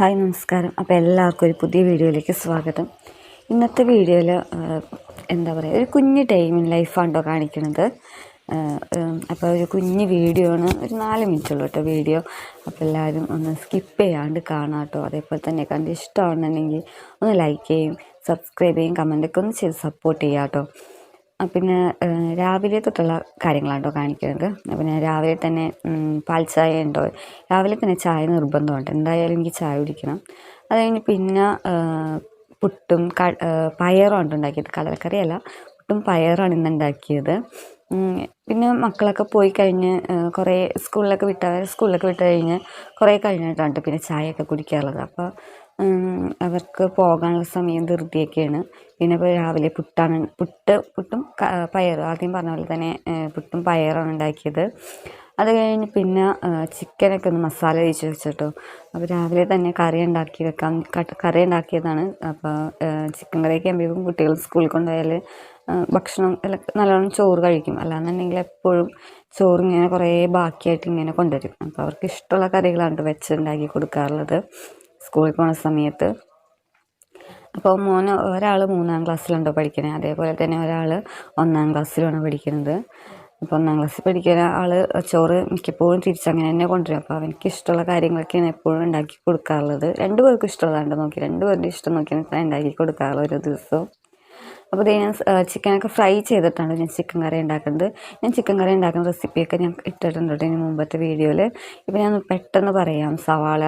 Hi നമസ്കാരം. അപ്പോൾ എല്ലാവർക്കും ഒരു പുതിയ വീഡിയോയിലേക്ക് സ്വാഗതം. ഇന്നത്തെ വീഡിയോയിൽ എന്താ പറയുക, ഒരു കുഞ്ഞ് ടൈം ലൈഫാണ് കേട്ടോ കാണിക്കുന്നത്. അപ്പോൾ ഒരു കുഞ്ഞ് വീഡിയോ ആണ്, ഒരു 4 മിനിറ്റുള്ളൂ കേട്ടോ വീഡിയോ. അപ്പോൾ എല്ലാവരും ഒന്ന് സ്കിപ്പ് ചെയ്യാണ്ട് കാണാം കേട്ടോ. അതേപോലെ തന്നെ കണ്ട് ഇഷ്ടമാണെന്നുണ്ടെങ്കിൽ ഒന്ന് ലൈക്ക് ചെയ്യും, സബ്സ്ക്രൈബ് ചെയ്യും, കമൻറ്റൊക്കെ ഒന്ന് ചെയ്ത് സപ്പോർട്ട് ചെയ്യാം കേട്ടോ. പിന്നെ രാവിലെ തൊട്ടുള്ള കാര്യങ്ങളാണ് കേട്ടോ കാണിക്കുന്നത്. പിന്നെ രാവിലെ തന്നെ പാൽ ചായ ഉണ്ടോ, രാവിലെ തന്നെ ചായ നിർബന്ധമുണ്ട്, എന്തായാലും എനിക്ക് ചായ കുടിക്കണം. അത് കഴിഞ്ഞ് പിന്നെ പുട്ടും പയറുമാണ് ഉണ്ടാക്കിയത്, കടലക്കറിയല്ല, പുട്ടും പയറാണ് ഇന്ന് ഉണ്ടാക്കിയത്. പിന്നെ മക്കളൊക്കെ പോയി കഴിഞ്ഞ് കുറേ സ്കൂളിലൊക്കെ വിട്ട് കഴിഞ്ഞ് കുറേ കഴിഞ്ഞിട്ടാണ് പിന്നെ ചായയൊക്കെ കുടിക്കാറുള്ളത്. അപ്പോൾ അവർക്ക് പോകാനുള്ള സമയം ധൃതിയൊക്കെയാണ്. പിന്നെ ഇപ്പോൾ രാവിലെ പുട്ടും പയറും, ആദ്യം പറഞ്ഞ പോലെ തന്നെ പുട്ടും പയറാണ് ഉണ്ടാക്കിയത്. അത് കഴിഞ്ഞ് പിന്നെ ചിക്കനൊക്കെ ഒന്ന് മസാല തേച്ച് വെച്ചിട്ടോ. അപ്പോൾ രാവിലെ തന്നെ കറി ഉണ്ടാക്കിയതാണ്. അപ്പോൾ ചിക്കൻ കറിയൊക്കെ ആകുമ്പോഴേക്കും കുട്ടികൾ സ്കൂളിൽ കൊണ്ടുപോയാൽ ഭക്ഷണം നല്ലോണം ചോറ് കഴിക്കും. അല്ലാന്നുണ്ടെങ്കിൽ എപ്പോഴും ചോറിങ്ങനെ കുറേ ബാക്കിയായിട്ട് ഇങ്ങനെ കൊണ്ടുവരും. അപ്പോൾ അവർക്ക് ഇഷ്ടമുള്ള കറികളാണ് വെച്ചുണ്ടാക്കി കൊടുക്കാറുള്ളത് സ്കൂളിൽ പോകുന്ന സമയത്ത്. അപ്പോൾ ഒരാൾ 3ാം ക്ലാസ്സിലുണ്ടോ പഠിക്കുന്നത്, അതേപോലെ തന്നെ ഒരാൾ 1ാം ക്ലാസ്സിലാണ് പഠിക്കുന്നത്. അപ്പോൾ 1ാം ക്ലാസ്സിൽ പഠിക്കുന്ന ആൾ ചോറ് മിക്കപ്പോഴും തിരിച്ചങ്ങനെ തന്നെ കൊണ്ടുവരും. അപ്പോൾ അവർക്ക് ഇഷ്ടമുള്ള കാര്യങ്ങളൊക്കെയാണ് എപ്പോഴും ഉണ്ടാക്കി കൊടുക്കാറുള്ളത്. 2 പേർക്കും ഇഷ്ടമുള്ളതാണ് നോക്കി, 2 പേരുടെ ഇഷ്ടം നോക്കിയാണ് ഉണ്ടാക്കി കൊടുക്കാറുള്ളത് ഒരു ദിവസവും. അപ്പോൾ ഞാൻ ചിക്കനൊക്കെ ഫ്രൈ ചെയ്തിട്ടാണ് ഞാൻ ചിക്കൻ കറി ഉണ്ടാക്കുന്നത്. ഞാൻ ചിക്കൻ കറി ഉണ്ടാക്കുന്ന റെസിപ്പിയൊക്കെ ഞാൻ ഇട്ടിട്ടുണ്ട് കേട്ടോ ഇതിന് മുമ്പത്തെ വീഡിയോയിൽ. ഇപ്പോൾ ഞാൻ പെട്ടെന്ന് പറയാം. സവാള,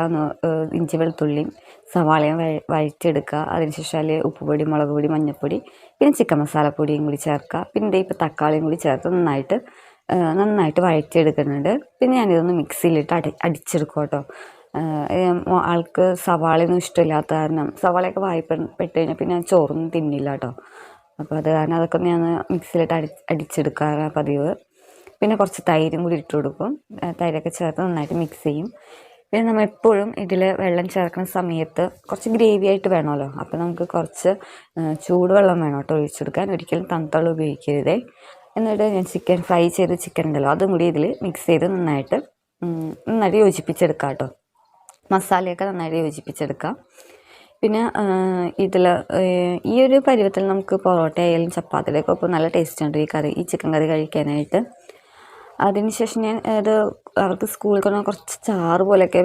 ഇഞ്ചി വെളുത്തുള്ളിയും സവാളയും വഴറ്റിയെടുക്കുക. അതിനുശേഷം അതിൽ ഉപ്പുപൊടി, മുളക് പൊടി, മഞ്ഞൾപ്പൊടി, പിന്നെ ചിക്കൻ മസാലപ്പൊടിയും കൂടി ചേർക്കുക. പിന്നെ ഇപ്പോൾ തക്കാളിയും കൂടി ചേർത്ത് നന്നായിട്ട് വഴറ്റിയെടുക്കുന്നുണ്ട്. പിന്നെ ഞാനിതൊന്ന് മിക്സിയിലിട്ട് അടിച്ചെടുക്കും കേട്ടോ. ആൾക്ക് സവാളയൊന്നും ഇഷ്ടമില്ലാത്ത കാരണം, സവാളയൊക്കെ പെട്ട് കഴിഞ്ഞാൽ പിന്നെ ചോറൊന്നും തിന്നില്ല കേട്ടോ. അപ്പോൾ അത് കാരണം അതൊക്കെ ഞാൻ മിക്സിയിലിട്ട് അടിച്ചെടുക്കാറാണ് പതിവ്. പിന്നെ കുറച്ച് തൈരും കൂടി ഇട്ട് കൊടുക്കും. തൈരൊക്കെ ചേർത്ത് നന്നായിട്ട് മിക്സ് ചെയ്യും. പിന്നെ നമ്മൾ എപ്പോഴും ഇതിൽ വെള്ളം ചേർക്കുന്ന സമയത്ത് കുറച്ച് ഗ്രേവി ആയിട്ട് വേണമല്ലോ. അപ്പോൾ നമുക്ക് കുറച്ച് ചൂടുവെള്ളം വേണം കേട്ടോ ഒഴിച്ചെടുക്കാൻ. ഒരിക്കലും തണുത്ത ഉപയോഗിക്കരുതേ. എന്നിട്ട് ഞാൻ ചിക്കൻ ഫ്രൈ ചെയ്ത് ചിക്കൻ ഉണ്ടല്ലോ, അതും കൂടി ഇതിൽ മിക്സ് ചെയ്ത് നന്നായിട്ട് യോജിപ്പിച്ചെടുക്കാം കേട്ടോ. മസാലയൊക്കെ നന്നായിട്ട് യോജിപ്പിച്ചെടുക്കാം. പിന്നെ ഇതിൽ ഈ ഒരു പരുവത്തിൽ നമുക്ക് പൊറോട്ട ആയാലും ചപ്പാത്തിയിലൊക്കെ ഇപ്പോൾ നല്ല ടേസ്റ്റ് ഉണ്ട് ഈ ചിക്കൻ കറി കഴിക്കാനായിട്ട്. അതിനുശേഷം ഞാൻ അവർക്ക് സ്കൂളിൽ കൊണ്ടുപോകാൻ കുറച്ച് ചാറ് പോലെയൊക്കെ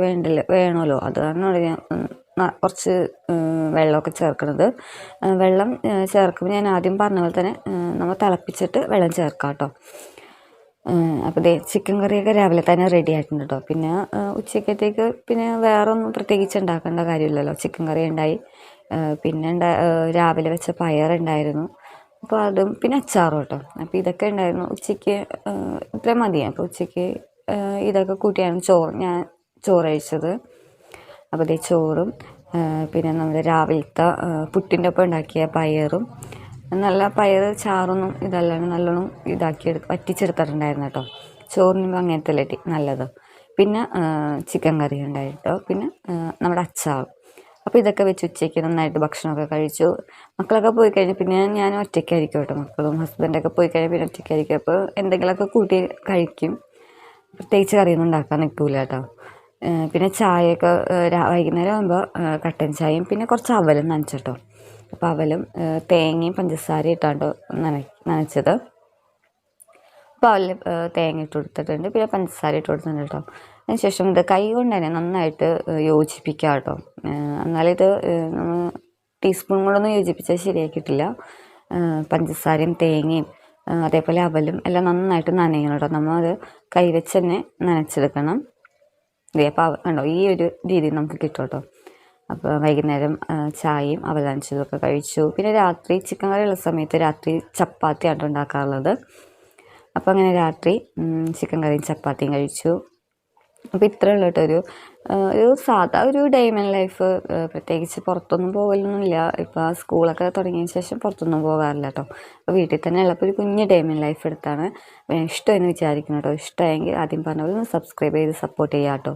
വേണമല്ലോ. അത് കാരണമാണ് ഞാൻ കുറച്ച് വെള്ളമൊക്കെ ചേർക്കുന്നത്. വെള്ളം ചേർക്കുമ്പോൾ ഞാൻ ആദ്യം പറഞ്ഞ പോലെ തന്നെ നമ്മൾ തിളപ്പിച്ചിട്ട് വെള്ളം ചേർക്കാം കേട്ടോ. അപ്പോൾ ചിക്കൻ കറിയൊക്കെ രാവിലെ തന്നെ റെഡി ആയിട്ടുണ്ട് കേട്ടോ. പിന്നെ ഉച്ചക്കത്തേക്ക് പിന്നെ വേറെ ഒന്നും പ്രത്യേകിച്ച് ഉണ്ടാക്കേണ്ട കാര്യമില്ലല്ലോ. ചിക്കൻ കറി ഉണ്ടായി, പിന്നെ രാവിലെ വെച്ച പയറുണ്ടായിരുന്നു. അപ്പോൾ അതും പിന്നെ അച്ചാറും കേട്ടോ. അപ്പോൾ ഇതൊക്കെ ഉണ്ടായിരുന്നു ഉച്ചയ്ക്ക്. ഇത്ര മതി. അപ്പോൾ ഉച്ചയ്ക്ക് ഇതൊക്കെ കൂട്ടിയാണ് ഞാൻ ചോറ് കഴിച്ചത്. അപ്പോൾ ചോറും പിന്നെ നമ്മുടെ രാവിലത്തെ പുട്ടിൻ്റെ ഒപ്പം ഉണ്ടാക്കിയ പയറും, നല്ല പയർ ചാറൊന്നും ഇതല്ലാണ്ട് നല്ലോണം വറ്റിച്ചെടുത്തിട്ടുണ്ടായിരുന്നു കേട്ടോ. ചോറിന് അങ്ങനത്തെ അല്ലേ നല്ലത്. പിന്നെ ചിക്കൻ കറി ഉണ്ടായിട്ടോ. പിന്നെ നമ്മുടെ അച്ചാറും. അപ്പോൾ ഇതൊക്കെ വെച്ച് ഉച്ചയ്ക്ക് നന്നായിട്ട് ഭക്ഷണമൊക്കെ കഴിച്ചു. മക്കളൊക്കെ പോയി കഴിഞ്ഞ് പിന്നെ ഞാൻ ഒറ്റയ്ക്കായിരിക്കും കേട്ടോ. മക്കളും ഹസ്ബൻഡൊക്കെ പോയി കഴിഞ്ഞാൽ പിന്നെ ഒറ്റയ്ക്കായിരിക്കും. അപ്പോൾ എന്തെങ്കിലുമൊക്കെ കൂട്ടി കഴിക്കും. പ്രത്യേകിച്ച് കറിയൊന്നും ഉണ്ടാക്കാൻ നിൽക്കില്ല കേട്ടോ. പിന്നെ ചായയൊക്കെ വൈകുന്നേരം ആകുമ്പോൾ കട്ടൻ ചായയും പിന്നെ കുറച്ച് അവലും നനച്ചിട്ടോ. അപ്പോൾ അവലും തേങ്ങയും പഞ്ചസാരയും ഇട്ടാണ്ടോ നനച്ചത്. അപ്പോൾ അവൽ തേങ്ങ ഇട്ട് കൊടുത്തിട്ടുണ്ട്, പിന്നെ പഞ്ചസാര ഇട്ട് കൊടുത്തിട്ടുണ്ട് കേട്ടോ. അതിനുശേഷം ഇത് കൈ കൊണ്ട് തന്നെ നന്നായിട്ട് യോജിപ്പിക്കുക കേട്ടോ. എന്നാലിത് ടീസ്പൂൺ കൊണ്ടൊന്നും യോജിപ്പിച്ചാൽ ശരിയാക്കിയിട്ടില്ല. പഞ്ചസാരയും തേങ്ങയും അതേപോലെ അവലും എല്ലാം നന്നായിട്ട് നനയണം കേട്ടോ. നമ്മളത് കൈവച്ച് തന്നെ നനച്ചെടുക്കണം. അപ്പോൾ കണ്ടോ, ഈ ഒരു രീതി നമുക്ക് കിട്ടും കേട്ടോ. അപ്പോൾ വൈകുന്നേരം ചായയും അവലനച്ചതൊക്കെ കഴിച്ചു. പിന്നെ രാത്രി ചിക്കൻ കറി ഉള്ള സമയത്ത് രാത്രി ചപ്പാത്തിയാണ് ഉണ്ടാക്കാറുള്ളത്. അപ്പോൾ അങ്ങനെ രാത്രി ചിക്കൻ കറിയും ചപ്പാത്തിയും കഴിച്ചു. അപ്പോൾ ഇത്രയേ ഉള്ളൂ കേട്ടോ ഒരു സാധാ ഒരു ഡേ ലൈഫ്. പ്രത്യേകിച്ച് പുറത്തൊന്നും പോകലൊന്നുമില്ല. ഇപ്പോൾ സ്കൂളൊക്കെ തുടങ്ങിയതിന് ശേഷം പുറത്തൊന്നും പോകാറില്ല കേട്ടോ. അപ്പോൾ വീട്ടിൽ തന്നെ ഉള്ളപ്പോൾ ഒരു കുഞ്ഞ് ഡേ ലൈഫ് എടുത്താണ്. ഇഷ്ടമെന്ന് വിചാരിക്കുന്നു കേട്ടോ. ഇഷ്ടമായെങ്കിൽ ആദ്യം പറഞ്ഞ പോലെ ഒന്ന് സബ്സ്ക്രൈബ് ചെയ്ത് സപ്പോർട്ട് ചെയ്യാം കേട്ടോ.